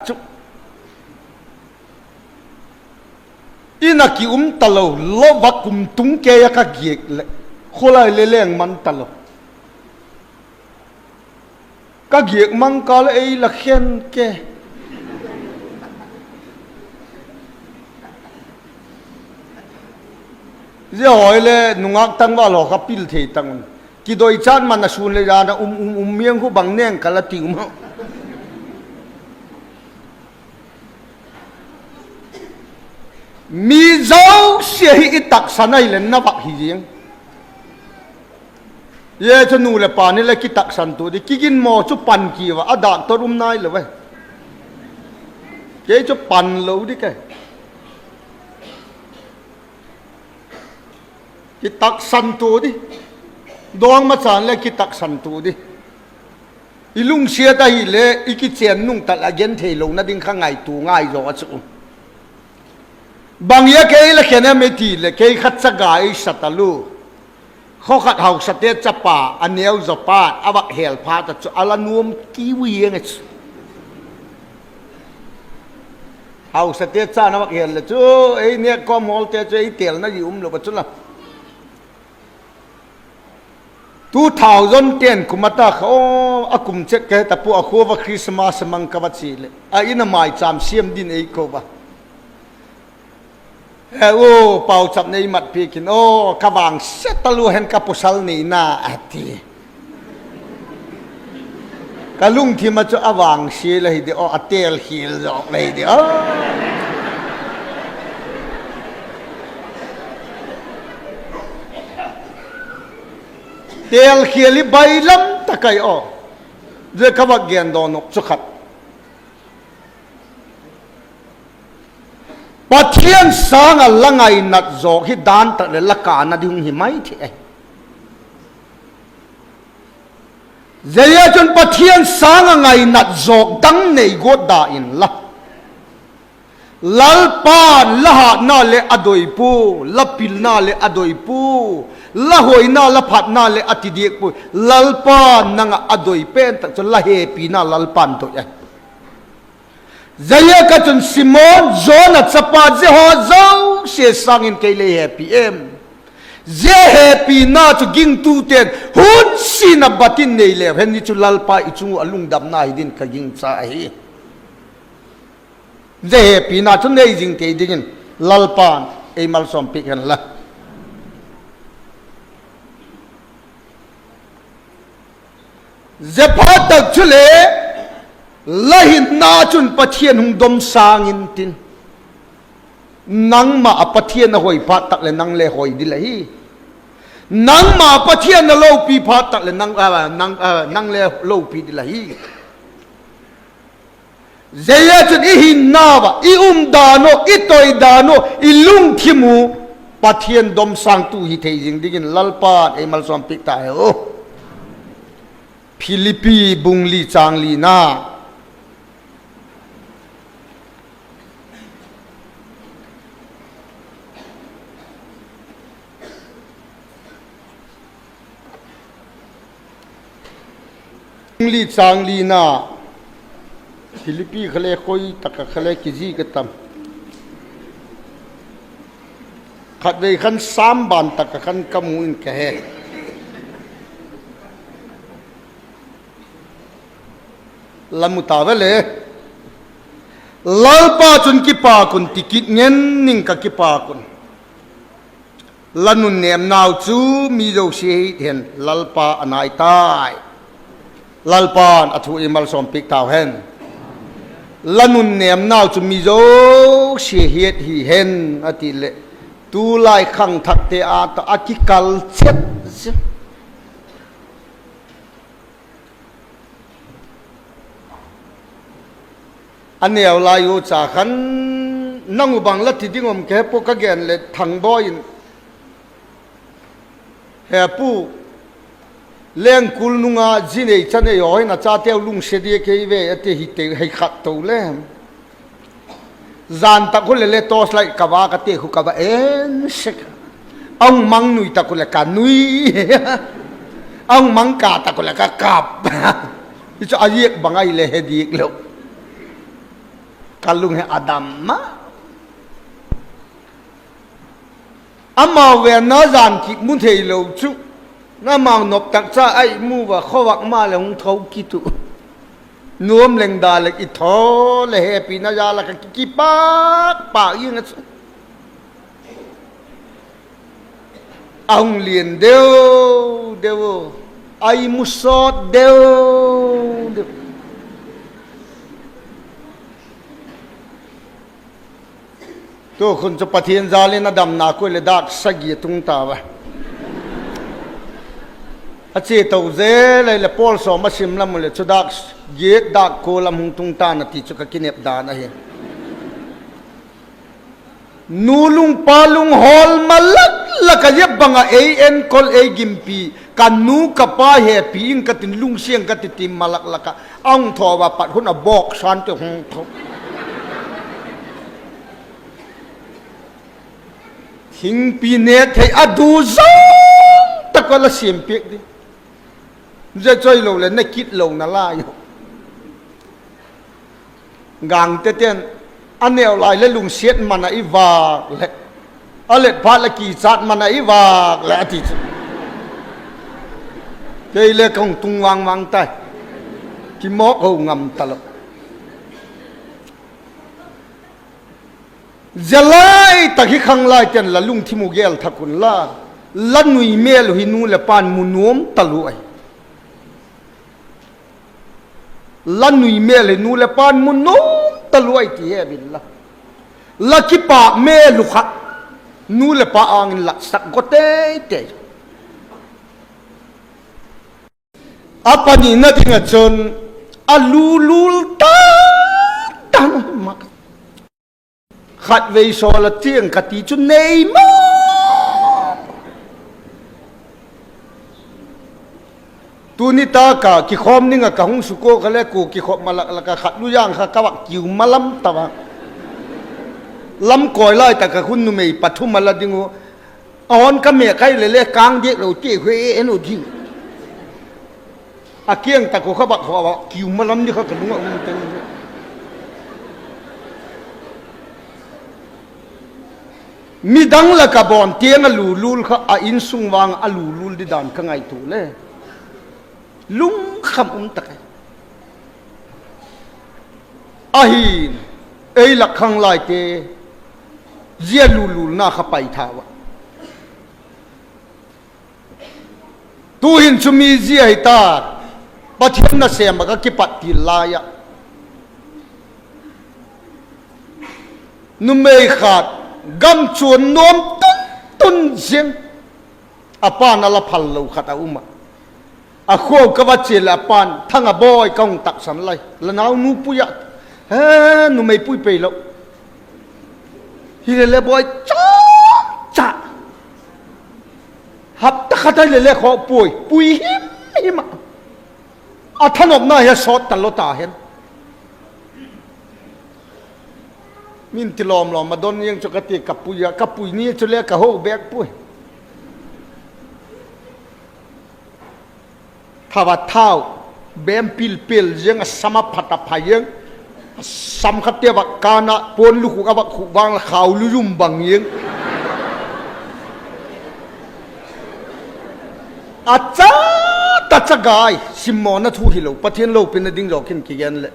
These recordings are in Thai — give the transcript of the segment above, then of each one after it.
จุอินักยุ่มตลอดลบวักุมตุงเกียกเกียกเลยคนละเลี้ยงมันตลอดก็เกียกมังก็เลยละเขียนเกเจ้าหอยเลยนุ่งอักตั้งว่าหลอกกับพิลเทตั้งกี่โดยชาติมันสูนเลยนะเมียงเขาบังเนียงกันละติวมั้งมีเจ้าเสียหิตักสันไอเลนนับหิเจียงเย่จะนูเลยป่านนี่เลยกิตักสันตัวดิกินหมอจุปันกี่วะอดาตัวรุมนายเลยเว้ยเย่จะปันเลยดิแกกิตักสันตัวดิดวงมาสานเลยกิตักสันตัวดิอีลุงเสียได้เลยอีกิเจียนนุ่งตัดละเย็นเทลงนั่นดิ้งข้างไงตัวง่ายรอสุดบางอย่างแค่ละแค่นั้นไม่ดีเลยแค่ขัดสกายสัตลูเขาขัดหาวสเตจป่าอันเนี้ยจะป่าอาบักเฮลพาแต่จะอาลานวมกีวีเองหาวสเตจจ้าอาบักเฮลเลยจูไอเนี่ยก็มอลเตจไอเตียลนั่นยุ่มเลยปัจจุบัน2010คุมาตาเขาอากุมเช็คแค่แต่พวกเขาว่าคริสต์มาสมังกบัดซีเลยไอ้นั่นหมายจำเสียมดินไอ้เขาบ้าโอ้เป่าจับในมัดพีกินโอ้ขบางเสตลูเห็นกับปุสัลนี่น่าอัดทีกะลุงที่มาจะอวางเสียเลยเดี๋ยวอัดเตลฮิลจอกเลยเดี๋ยวเตลฮิลิใบลำตะไคร้เรื่องขบเกียนโดนกสุขัดปะเทียนสางละไงนัดจอกที่ดานตะเลละกานัดยุ่งหิไม่ที่เจียจนปะเทียนสางไงนัดจอกดังในกอดาอินละลัลปานละหานาเลอดอยปูละปิลนาเลอดอยปูละหอยนาละผัดนาเลอติเดียกปูลัลปานนังอดอยเป็นแต่จนละเฮปีนาลัลปานตัวใหญ่Zaya kacun Simon zona cepat zehozau sesangin kele happy em ze happy na tu ging tu ten hun sina batin nei le hen ni chu lalpa ichungu alung dam na hidin ka ging cha hi ze happy na chu nei jing te dingin lalpan e mal som pik han la ze phatak chule lahin na chun pathian hung dom sangin tin nang ma pathian na hoi phat tak le nang le hoi di lahi nang ma pathian na lo pi phat tak le nang le lo pi di lahi zeya chun I hin na ba I dano I toy dano I lung thimu pathian dom sang tu hi thei jing digin lalpa e mal som pik ta o Philippi bungli changli na li chang li na Philippi khale koi tak khale kiji ka tam khat dei khan sam ban tak khan kamu in ka he lamuta vele lalpa chun ki pa kun tikit ngen ning ka ki pa kun lanun nem naw chu mi zo se hen lalpa anai tai lalpan athu imal som pik taw hen lanun nem naw chu mi zo se hiet hi hen ati le tu lai khang thak te a ta akikal chet anel lai u cha khan nangu bang la ti dingom ke po ka gen le thang boy he pu leng kul nunga jine chane yoi na cha teu lung se die ke ve ate hi te hai khat to le zan ta ko le tos lai ka wa ka te khu ka ba en sek ong mang nui ta ko le ka nui ong mang ka ta ko le ka kap icha ayek bangai le he dik lo กันลุงให้อาดัมมะอามาเวน่าจานกิมุนเทโลจุน้ามานบตักจ้าไอ้มูว่าเขาวักมาแล้วเขาคิดตุนวมเล็งดาเล็กอิทอเลเฮปีน่าจาละกกิปากปากยิ่งอ่ะเอาเลียนเดียวไอ้มุสอดเดียวตัวคนจะปฏิญญาเลนดำนาคุยเลยดักสักยี่ตุงตาวะอาเจตเอาเจเลยเลยพอลสอมาชิมละมุเลยชุดดักเย็ดดักโคลามุงตุงตานาทีจุกกินเอบดานะเฮนูลุงปาลุงฮอลมาลักยับบังเอเอ็นคอลเอกิมปีกันนูกับป้าเฮปีอิงกัตินลุงเสียงกัติติมมาลักอ่างทอว่าปัดคนอ่ะบอกฉันจะหงทบทิ้งปีเนตให้อดูซ่งตะกละเสียมเปียกดิจะช่วยเราเลยในคิดเรานั่นล่ะอยู่กางเตี้ยนอันเนี้ยลายเล่ลุงเสียดมันไอ้วากเละอะไรพาละกีจัดมันไอ้วากเละที่เดี๋ยวเล่คงตุงวางใต้ที่มอกเอางำตลอดจะไล่ตะกี้ขังไล่เจนละลุงที่มุกเยลทักุนล่าลันนุยเมลหินูเลปานมุนวมตะลุยลันนุยเมลหินูเลปานมุนวมตะลุยที่เฮบินละลักกี้ปากเมลุขะนูเลปาอังลักสักก็เตะอาปนีนัดงจนอาลูตาตันมักขัดเวโซละเตียงกติจุนเนยมาตูนิตากะกิคอมนี่งะกะหงสุโกกะเลกูกิคอมมาละกะขัดลุย่างค่ะกะวักกิวมาลำตะวะลำก่อยไล่แต่กะคุณนุเมยปัทุมมาละดิงูอ่อนกะเมียไก่เลยกลางเด็กเราเจ๊เฮเอ็นอุทิงอาเกียงแต่กูเขาบอกว่ากิวมาลำนี่เขากะลุงอ่ะมีดังละกะบอนเตียงอลูลเขาอินสุงวางอลูลดิดานข้างไงถูเลยลุงคำตะไคหินเอ้ยหลักข้างลายเตเจียลูลน่าขับไปท้าวะตูหินชุมีเจียให้ตาปะเทียนน่ะเสียมก็กิปัดติลายะนุ่มไม่ขาดกำชวนนวมตุนเสียงอาปานอลพัลลูขัดอุมาอาโคกวัดเจลอาปานทั้งอาบอยกองตักสันไลแล้วน้านูปุยะนูไม่ปุยไปแล้วฮิเลบอยจ้าหับตะขัดให้เลขอปุยหิมอาท่านอบหน้าเฮสอดตลอดตาเห็นมินติลอมมาดนยังจกติกับปุยนี่จะเรียกกับโฮแบกปุยถ้าว่าเท้าเบมปิลยังสมพัตพายังสมขัดเตียบักกานะปนลูกกับบักขวางข่าวลุ่มบังยังอาจารย์ตัดสกายสิมอนะทูฮิโลปะเทียนโลเป็นดิ่งดอกขึ้นกี่ยันเลย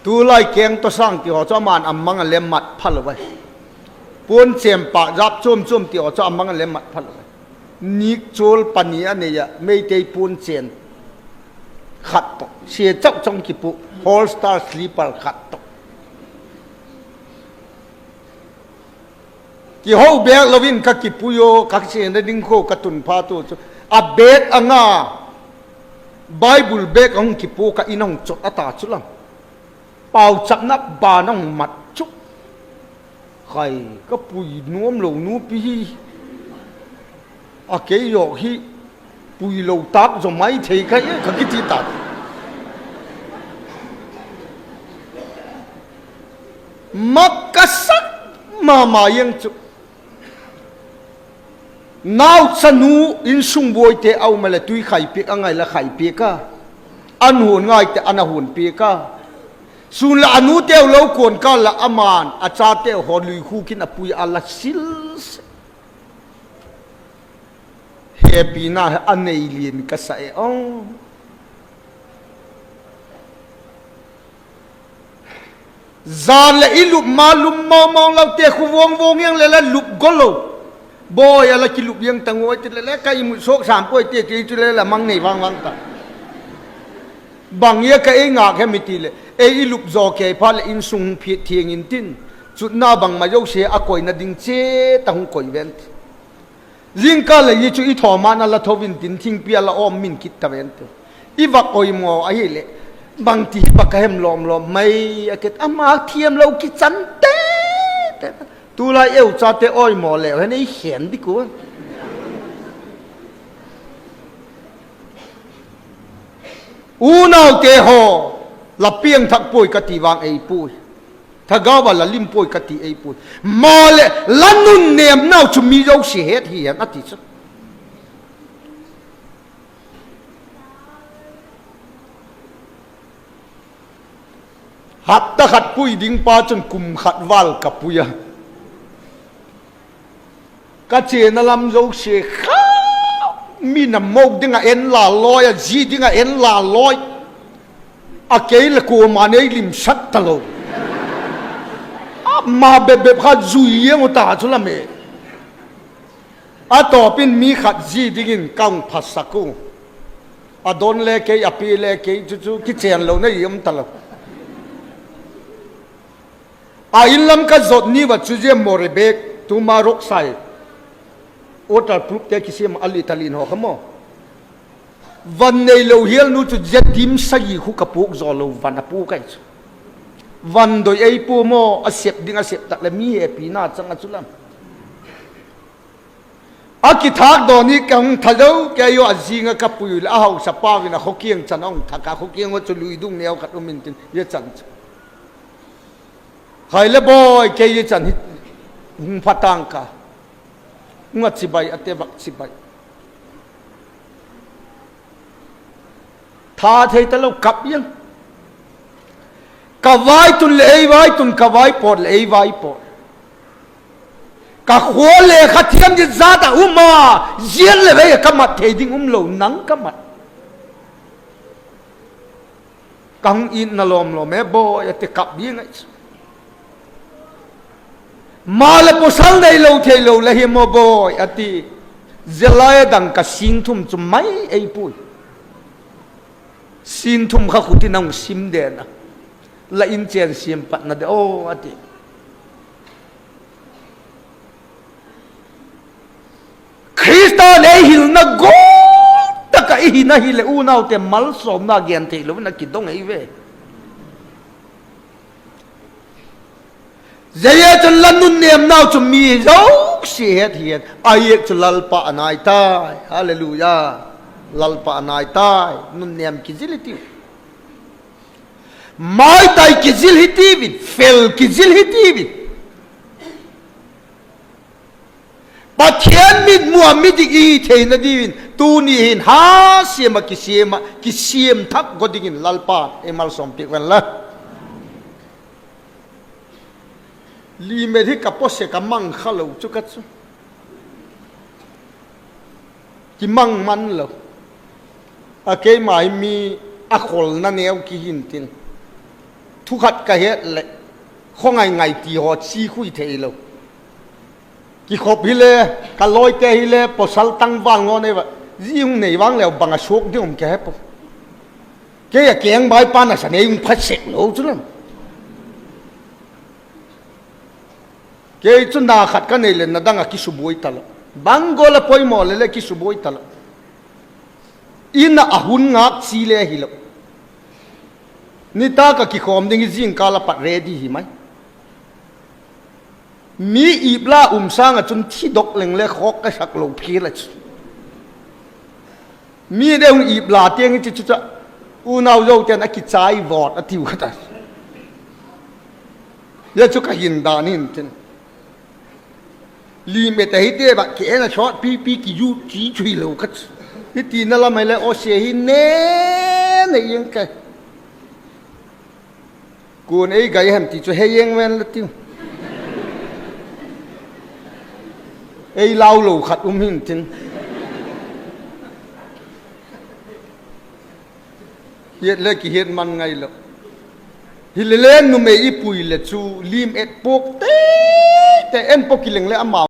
ตูไล่เกียงตัวสร้างที่หัวเจ้ามันอัมมังเล็มมัดพัลไว้ปนเสียมปะรับจุ่มที่หัวเจ้าอัมมังเล็มมัดพัลไว้นิกโจลปัญญาเนี่ยไม่ได้ปนเสียนขัดตกเสียเจ้าจงกิปุโฮลสตาร์สลีปเปอร์ขัดตกที่เขาเบียกลวินกักิปุโยกักเสียนดิ่งโคกัตุนพาตัวอับเบกอ่างาไบเบิลเบกของกิปุกับอินองจดอัตาจุลังเป่าจับนับบาน้องมัดจุกใครก็ปุยน้วมเหล่านู้ปีอาเกยโยฮีปุยเหล่าตักจะไม่เทใครเขาคิดที่ตัดมักกะสักมายังจุนาวสนูอินสุงบวยเตเอามาเลยตุยไข่เปียกอะไรละไข่เปียกอันหุ่นง่ายแต่อันหุ่นเปียก สุนละอนุเตียวเราควรก็ละอามานอาจารย์เตียวหอลุยคู่กินอปุยอัลละซิลเฮปีน่าอันเนยเลียนก็ใส่จานละอิลุบมาลุมมองเราเตะขวงยังเลยละลุบกโลบอยอะไรกิลุบยังตั้งไว้ติดเลยก็ยิ่งโชคสามป่วยเตะกิเลยละมังนี่วังตาบางอย่างก็เองากแค่ไม่ตีเลยอิลุบจอเกยพาลอินสุงพิเทียงอินตินจุดหน้าบางมาโยกเสียอากอยนาดิงเจตั้งก่อยเวนต์ลิงก็เลยยิ่งจุดทอมานั่นละทวินตินทิ้งเปียละอมมินคิดตะเวนต์อีวักอยมัวไอ้เละบางทีปากเห็มลมไม่เกิดอามาเทียมเราคิดจันเต้ตัวไรจะเตะอ้อยหมอแล้วให้ในเขียนดิกูน่าเตะหอละเปียงทักป่วยกติวางไอ้ป่วยถ้าก้าวละลิมป่วยกติไอ้ป่วยมาเลยลันนุนเนียมน่าจะมีเราเสียเหตุเหียนอธิษฐ์หัดตะขัดปุยดิ้งปาจนกุมขัดวัลกับปุยก็เจนลำโจเชข้ามีน้ำมกดิ้งเอ็นลาลอยจีดิ้งเอ็นลาลอยอาเกลกูมาเนยลิมชัดตลอดมาเบบขัดจุยยังอุตาจุลเมต่อเป็นมีขัดจีดิ้งกังพัสกุโดนเล่เกยอปีเล่เกยจู่ๆคิดเจนเราเนี่ยยมตลอดอินลำก็จดนี้ว่าจุดเยี่ยมมอริเบกตูมารกใส่โอตาพลุกเตะกิเสียมอัลลิตาลินหัวขโมวันในเราเฮียนูจุดเจ็ดดิมใส่หุกปุกจอลวันอปุกไอ้วันโดยไอ้ปูโมอาเสพดิ้งอาเสพตักและมีเอปีนาจังจุลัมอากิทักโดนี้กังทะเลแกอยู่อาจิงกับปุยละเอาสปาวินะเขาเกียงจันองทักเขาเกียงว่าจะลุยดุงเนียวขัดอุมินตินเยจันใครเลยบอยเกยจันหิหุงพัตังกางัดสิบใบอัตเตบักสิบใบท่าเทตะลุกับยังกวายตุนเลยไว้ตุนกวายปอดเลยไว้ปอดกะหัวเลยขัดเทียมจิตซาตาอุมาเย็นเลยเว้ยกำมัดเทดิ้งเหลานังกำมัดกังอินนลมแม่บอยอัตเตกับยังไงมาเลปสัลในโลเทโลละเฮมบอยอติเจลายดังกับสินทุมจุไม่ไอ้ปุยสินทุมข้าขุดที่นั่งซิมเดนะละอินเจนซิมปัตนาเดโออติคริสต์ในหิลนักโกตะกะอินะหิเลอูนาวเตมัลสมนาเกียนเทโลนักกิดดงไอเวเจียจนลันนุนเนียมน่าจะมีเราเสียเทียนอายจะลัลปะนายตายฮาเลลูยาลัลปะนายตายนุนเนียมกิจิลิติไม่ตายกิจิลิติวิเฟลกิจิลิติวิปัจเจียนมิดมัวมิดอีเทนดีวินตูนี่เห็นหาเสียมากิเสียมทักก็ดิ่งลัลปะเอมัลสมปิกวันละลีเมธิกับพ่อเสกมังข้าเราจุกัดซุกิมังมันเหรออาเกยหมายมีอคลนั่นเองกิหินตินทุกขัดกะเหตุเลยข้องไงตีหัวชีคุยเทเรากิขบฮิเลกะลอยเตฮิเลปอสัลตังวางงอเนี่ยวะยิ่งในวางแล้วบังอาชกที่ผมแก่ปะเกยเกียงใบปานะสันเองพัดเสกเราจุนั่นเกยจุนดาขัดกันเลยนะดังกิสุบวยตลอดบังโกละปอยมอเลยกิสุบวยตลอดอินอาหุนงักซีเลหิโลนี่ตากะกิขอมดิ้งจิงกาลปัดเรดีหิไหมมีอีบลาสร้างจนที่ดกเล็งเล็กฮอกก็ชักลงพีละมีเรื่องอีบลาเตียงที่จุดอูนาวโยเตียนอกิจใจวอดอติวกันยาจุกหินดานินเทนลีเมตให้เดี๋ยวแบบเกี่ยนะช็อตปีกิยูจีช่วยเราคัดที่ตีนั่นละไม่เลยโอเสียหินเน่เนี่ยยังไง กูนไอ้ไก่แฮมติจะเฮยงแม่นละติ้วไอ้เล่าหลูขัดหินทินเฮ็ดเลยกี่เฮ็ดมันไงล่ะฮิเลเลนนุเมอีปุยเลจูลิมเอ็ดปกเตแต่เอ็นปกกิเลงเลยอามา